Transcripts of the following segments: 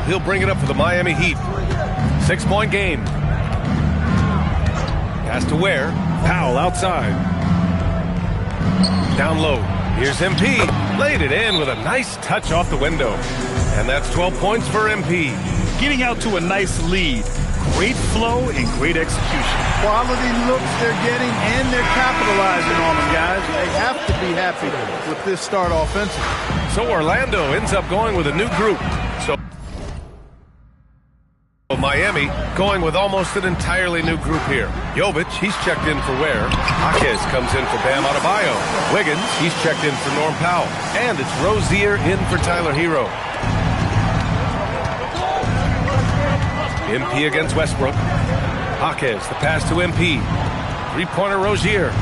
he'll bring it up for the Miami Heat. 6-point game. Pass to Ware. Powell outside. Down low. Here's MP. Laid it in with a nice touch off the window. And that's 12 points for MP. Getting out to a nice lead. Great flow and great execution. Quality looks they're getting, and they're capitalizing on them, guys. They have to be happy with this start offensively. So Orlando ends up going with a new group. So Miami going with almost an entirely new group here. Jovic, he's checked in for Ware. Jaquez comes in for Bam Adebayo. Wiggins, he's checked in for Norm Powell. And it's Rozier in for Tyler Hero. MP against Westbrook. Jaquez, the pass to MP. Three-pointer Rozier.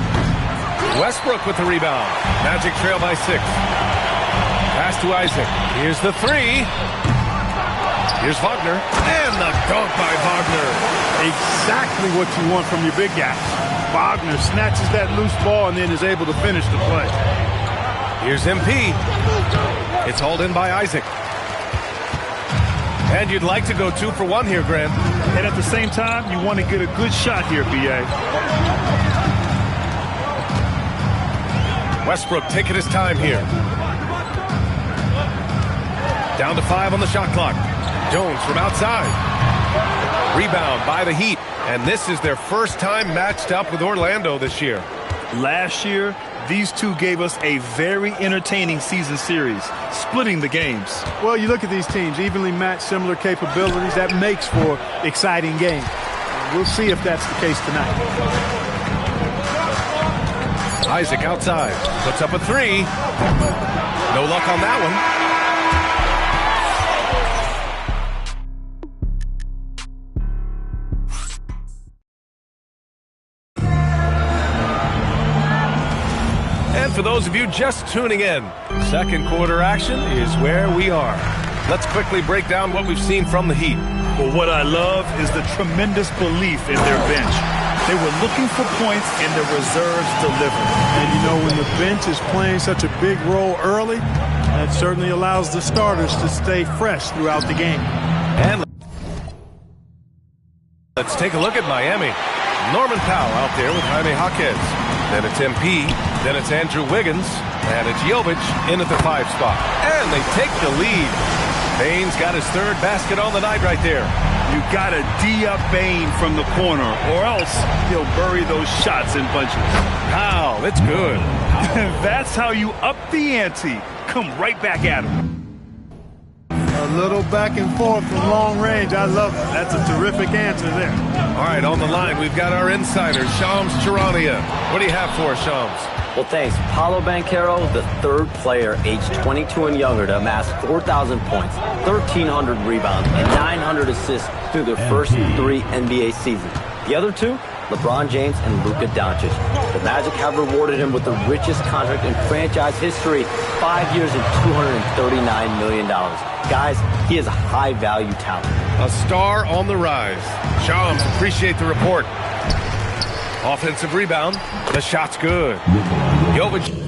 Westbrook with the rebound. Magic trail by 6. Pass to Isaac. Here's the three. Here's Wagner. And the dunk by Wagner. Exactly what you want from your big guy. Wagner snatches that loose ball and then is able to finish the play. Here's MP. It's hauled in by Isaac. And you'd like to go 2 for 1 here, Grant. And at the same time, you want to get a good shot here, B.A. Westbrook taking his time here. Down to 5 on the shot clock. Jones from outside. Rebound by the Heat. And this is their first time matched up with Orlando this year. Last year, these two gave us a very entertaining season series, splitting the games. Well, you look at these teams, evenly matched, similar capabilities. That makes for exciting games. We'll see if that's the case tonight. Isaac outside. Puts up a 3. No luck on that one. For those of you just tuning in, second quarter action is where we are. Let's quickly break down what we've seen from the Heat. Well, what I love is the tremendous belief in their bench. They were looking for points, and the reserves delivered. And you know, when the bench is playing such a big role early, that certainly allows the starters to stay fresh throughout the game. And let's take a look at Miami. Norman Powell out there with Jaime Jaquez. Then it's MP. Then it's Andrew Wiggins. And it's Jovic in at the 5 spot. And they take the lead. Bane's got his 3rd basket on the night right there. You got to D-up Bane from the corner, or else he'll bury those shots in bunches. Wow, that's good. That's how you up the ante. Come right back at him. A little back and forth from long range. I love it. That's a terrific answer there. All right, on the line, we've got our insider, Shams Charania. What do you have for us, Shams? Well, thanks. Paolo Banchero, the 3rd player aged 22 and younger to amass 4,000 points, 1,300 rebounds, and 900 assists through their first 3 NBA seasons. The other 2, LeBron James and Luka Doncic. The Magic have rewarded him with the richest contract in franchise history, 5 years and $239 million. Guys, he is a high-value talent. A star on the rise. Shams, appreciate the report. Offensive rebound. The shot's good. Jovic.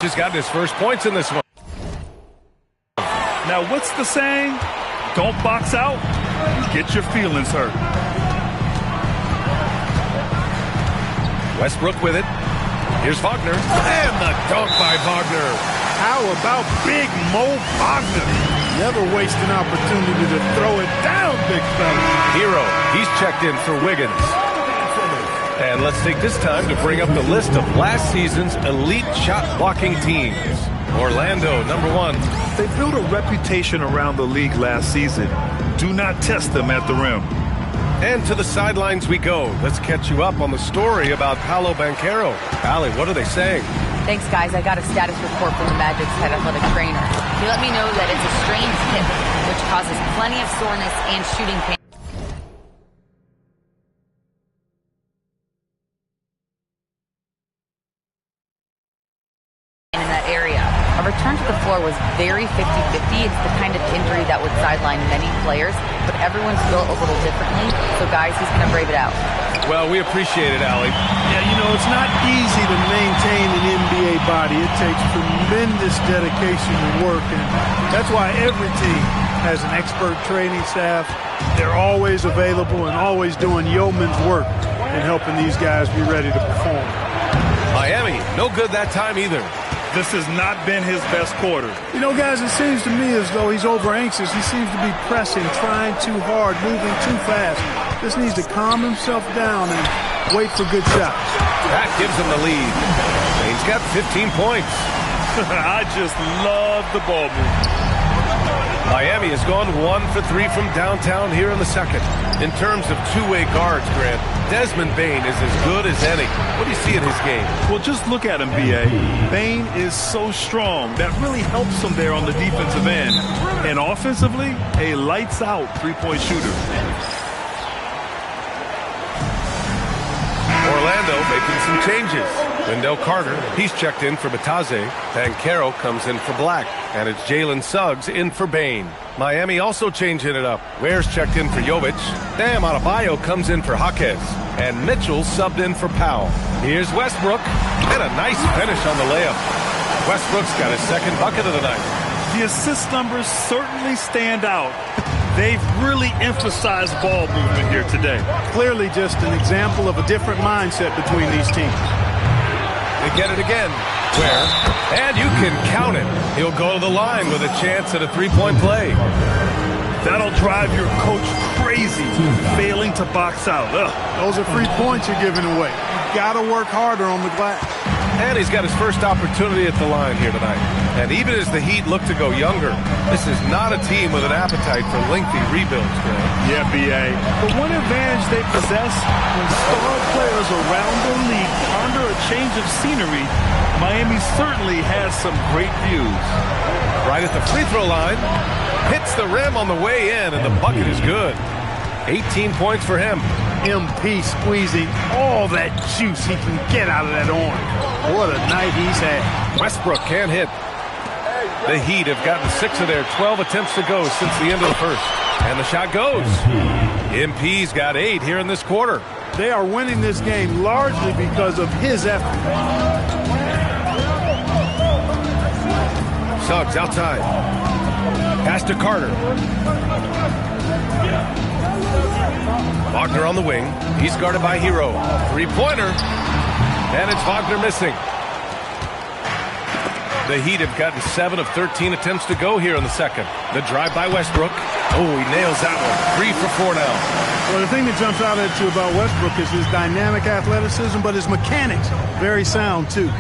Just got his first points in this one. Now, what's the saying? Don't box out, you get your feelings hurt. Westbrook with it. Here's Wagner. And the dunk by Wagner. How about Big Mo Wagner? Never waste an opportunity to throw it down, big fella. Hero, he's checked in for Wiggins. And let's take this time to bring up the list of last season's elite shot-blocking teams. Orlando, number 1. They built a reputation around the league last season. Do not test them at the rim. And to the sidelines we go. Let's catch you up on the story about Paolo Banchero. Allie, what are they saying? Thanks, guys. I got a status report from the Magic's head athletic trainer. He let me know that it's a strained hip, which causes plenty of soreness and shooting pain. return to the floor was very 50-50. It's the kind of injury that would sideline many players, but everyone's built a little differently. So, guys, he's going to brave it out. Well, we appreciate it, Allie. Yeah, you know, it's not easy to maintain an NBA body. It takes tremendous dedication and work, and that's why every team has an expert training staff. They're always available and always doing yeoman's work in helping these guys be ready to perform. Miami, no good that time either. This has not been his best quarter. You know, guys, it seems to me as though he's over-anxious. He seems to be pressing, trying too hard, moving too fast. Just needs to calm himself down and wait for good shots. That gives him the lead. He's got 15 points. I just love the ball movement. Miami has gone 1 for 3 from downtown here in the second. In terms of two-way guards, Grant, Desmond Bane is as good as any. What do you see in his game? Well, just look at him, B.A. Bane is so strong. That really helps him there on the defensive end. And offensively, a lights-out three-point shooter. Orlando making some changes. Wendell Carter, he's checked in for Batase. Banchero comes in for Black. And it's Jalen Suggs in for Bane. Miami also changing it up. Ware's checked in for Jovic. Bam Adebayo comes in for Jaquez. And Mitchell subbed in for Powell. Here's Westbrook. And a nice finish on the layup. Westbrook's got his second bucket of the night. The assist numbers certainly stand out. They've really emphasized ball movement here today. Clearly just an example of a different mindset between these teams. They get it again. Ware. And you can count it. He'll go to the line with a chance at a three-point play. That'll drive your coach crazy, failing to box out. Ugh. Those are free points you're giving away. You've got to work harder on the glass. And he's got his first opportunity at the line here tonight. And even as the Heat look to go younger, this is not a team with an appetite for lengthy rebuilds, Grant. Yeah, B.A. But one advantage they possess, when star players around the league ponder a change of scenery, Miami certainly has some great views. Right at the free throw line, hits the rim on the way in, and the bucket is good. 18 points for him. MP squeezing all that juice he can get out of that orange. What a night he's had. Westbrook can't hit. The Heat have gotten 6 of their 12 attempts to go since the end of the first. And the shot goes. MP's got 8 here in this quarter. They are winning this game largely because of his effort. Suggs outside. Pass to Carter. Wagner on the wing. He's guarded by Hero. Three-pointer. And it's Wagner missing. The Heat have gotten 7 of 13 attempts to go here in the second. The drive by Westbrook. Oh, he nails that one. 3 for 4 now. Well, the thing that jumps out at you about Westbrook is his dynamic athleticism, but his mechanics, very sound, too.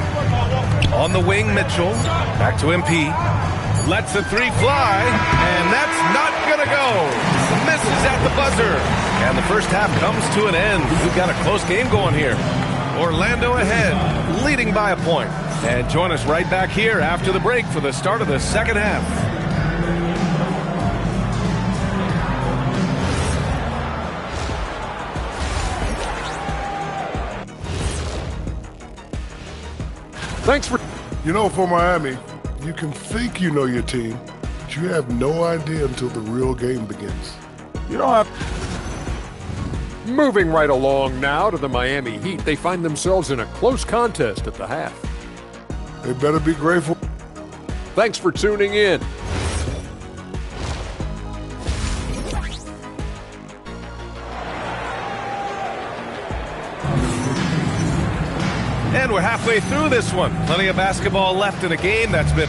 On the wing, Mitchell. Back to MP. Lets the three fly, and that's not going to go. Misses at the buzzer. And the first half comes to an end. We've got a close game going here. Orlando ahead, leading by a point. And join us right back here after the break for the start of the second half. Thanks for... You know, for Miami, you can think you know your team, but you have no idea until the real game begins. You don't have... Moving right along now to the Miami Heat, they find themselves in a close contest at the half. They better be grateful. Thanks for tuning in. And we're halfway through this one. Plenty of basketball left in a game that's been...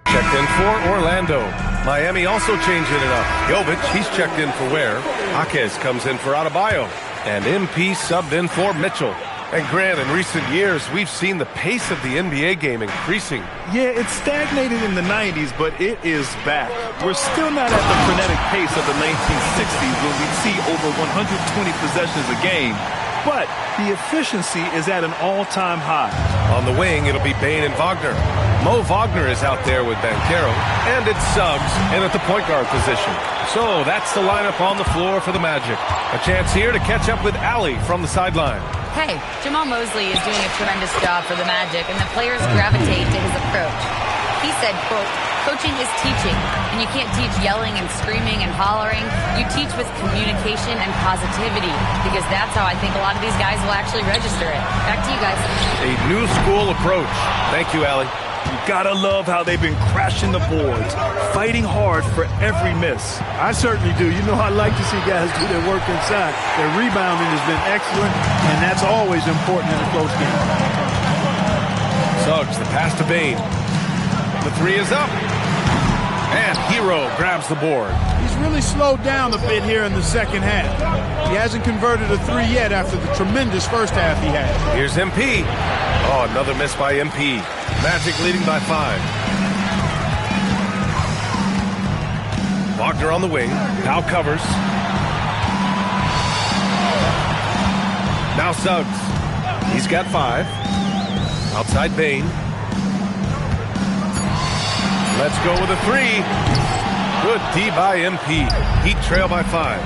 checked in for Orlando. Miami also changing it up. Jovic, he's checked in for Ware. Jaquez comes in for Adebayo. And MP subbed in for Mitchell. And Grant, in recent years, we've seen the pace of the NBA game increasing. Yeah, it stagnated in the 90s, but it is back. We're still not at the frenetic pace of the 1960s when we'd see over 120 possessions a game. But the efficiency is at an all-time high. On the wing, it'll be Bane and Wagner. Mo Wagner is out there with Banchero. And it's Suggs, and at the point guard position. So that's the lineup on the floor for the Magic. A chance here to catch up with Allie from the sideline. Hey, Jamal Mosley is doing a tremendous job for the Magic, and the players gravitate to his approach. He said, quote, coaching is teaching, and you can't teach yelling and screaming and hollering. You teach with communication and positivity, because that's how I think a lot of these guys will actually register it. Back to you guys. A new school approach. Thank you, Allie. You gotta love how they've been crashing the boards, fighting hard for every miss. I certainly do. You know, I like to see guys do their work inside. Their rebounding has been excellent, and that's always important in a close game. Suggs, the pass to Bane. The three is up. And Hero grabs the board. He's really slowed down a bit here in the second half. He hasn't converted a three yet after the tremendous first half he had. Here's MP. Oh, another miss by MP. Magic leading by 5. Wagner on the wing. Now covers. Now Suggs. He's got 5. Outside Bane. Let's go with a 3. Good D by MP. Heat trail by 5.